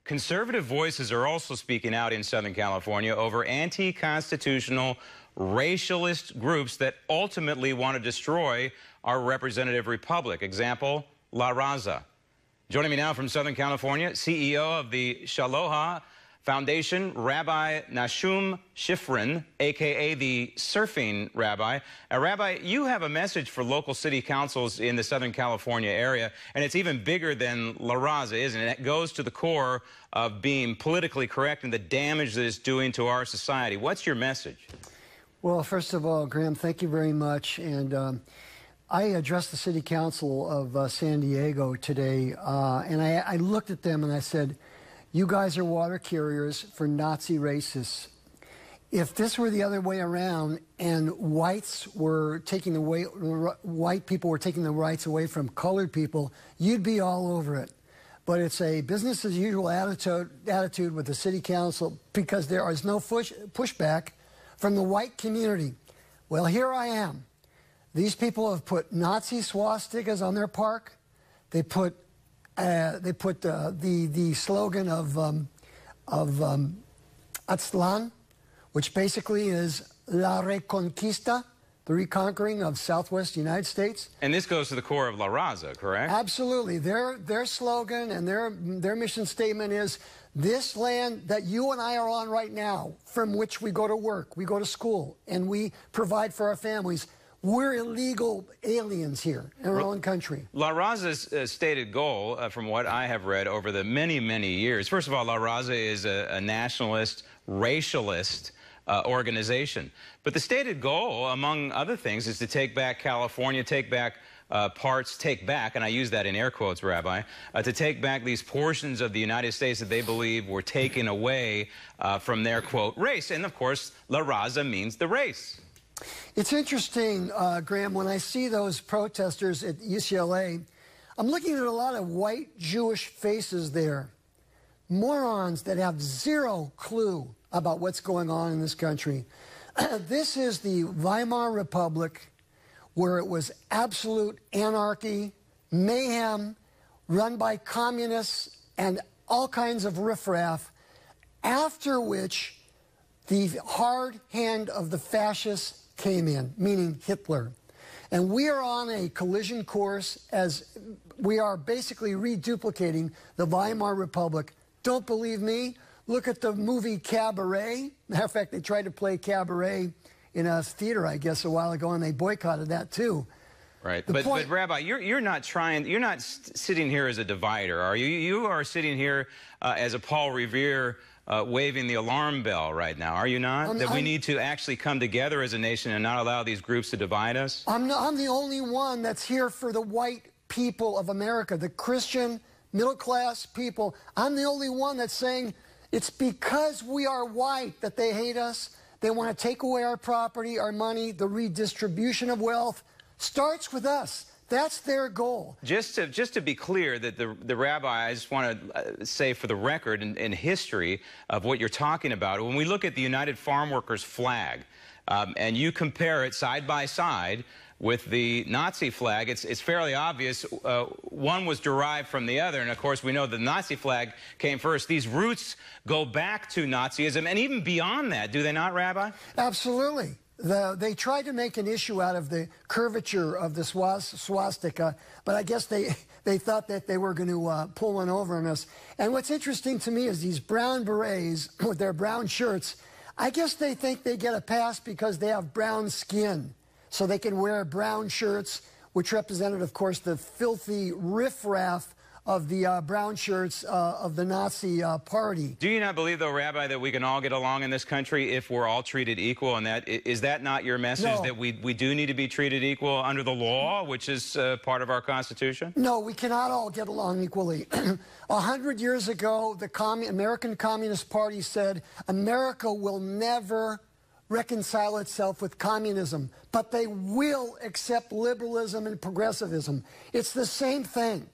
Conservative voices are also speaking out in Southern California over anti-constitutional racialist groups that ultimately want to destroy our representative republic. Example, La Raza. Joining me now from Southern California, CEO of the Shaloha Foundation, Rabbi Nachum Shifren, a.k.a. the Surfing Rabbi. Rabbi, you have a message for local city councils in the Southern California area, and it's even bigger than La Raza, isn't it? It goes to the core of being politically correct and the damage that it's doing to our society. What's your message? Well, first of all, Graham, thank you very much. And I addressed the City Council of San Diego today, and I looked at them and I said, you guys are water carriers for Nazi racists. If this were the other way around and white people were taking the rights away from colored people, you'd be all over it. But it's a business as usual attitude with the City Council because there is no pushback from the white community. Well, here I am. These people have put Nazi swastikas on their park. They put the slogan of Aztlan, which basically is La Reconquista, the reconquering of Southwest United States. And this goes to the core of La Raza, correct? Absolutely. Their slogan and their mission statement is, this land that you and I are on right now, from which we go to work, we go to school, and we provide for our families, we're illegal aliens here in our own country. La Raza's stated goal, from what I have read over the many, many years, first of all, La Raza is a nationalist, racialist organization. But the stated goal, among other things, is to take back California, take back and I use that in air quotes, Rabbi, to take back these portions of the United States that they believe were taken away from their, quote, race. And, of course, La Raza means the race. It's interesting, Graham, when I see those protesters at UCLA, I'm looking at a lot of white Jewish faces there. Morons that have zero clue about what's going on in this country. This is the Weimar Republic, where it was absolute anarchy, mayhem, run by communists and all kinds of riffraff, after which the hard hand of the fascists came in, meaning Hitler. And we are on a collision course as we are basically reduplicating the Weimar Republic. Don't believe me? Look at the movie Cabaret. Matter of fact, they tried to play Cabaret in a theater, I guess, a while ago, and they boycotted that too. Right. But Rabbi, you're not sitting here as a divider, are you? You are sitting here as a Paul Revere waving the alarm bell right now, are you not? That we need to actually come together as a nation and not allow these groups to divide us? I'm the only one that's here for the white people of America, the Christian, middle-class people. I'm the only one that's saying it's because we are white that they hate us. They want to take away our property, our money. The redistribution of wealth starts with us. That's their goal. Just to be clear, that the rabbi, I just want to say for the record in history of what you're talking about, when we look at the United Farm Workers flag and you compare it side by side with the Nazi flag, it's fairly obvious one was derived from the other. And, of course, we know the Nazi flag came first. These roots go back to Nazism and even beyond that, do they not, Rabbi? Absolutely. They tried to make an issue out of the curvature of the swastika, but I guess they thought that they were going to pull one over on us. And what's interesting to me is these brown berets with their brown shirts, I guess they think they get a pass because they have brown skin. So they can wear brown shirts, which represented, of course, the filthy riffraff of the brown shirts of the Nazi party. Do you not believe, though, Rabbi, that we can all get along in this country if we're all treated equal? And is that not your message, no, that we do need to be treated equal under the law, which is part of our Constitution? No, we cannot all get along equally. 100 years ago, the American Communist Party said America will never reconcile itself with communism, but they will accept liberalism and progressivism. It's the same thing.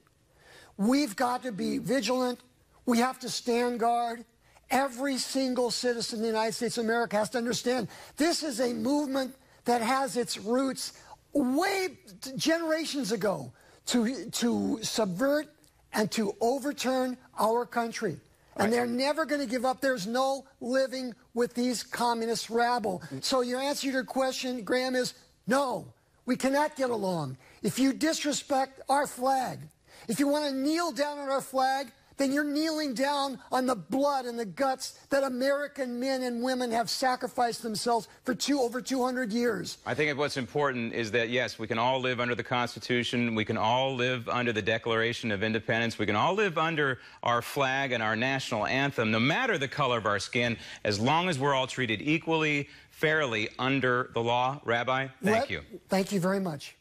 We've got to be vigilant. We have to stand guard. Every single citizen in the United States of America has to understand this is a movement that has its roots way generations ago to subvert and to overturn our country. And they're never going to give up. There's no living with these communist rabble. So your answer to your question, Graham, is no, we cannot get along. If you disrespect our flag, if you want to kneel down on our flag, then you're kneeling down on the blood and the guts that American men and women have sacrificed themselves for over 200 years. I think what's important is that, yes, we can all live under the Constitution. We can all live under the Declaration of Independence. We can all live under our flag and our national anthem, no matter the color of our skin, as long as we're all treated equally, fairly under the law. Rabbi, thank you. Thank you very much.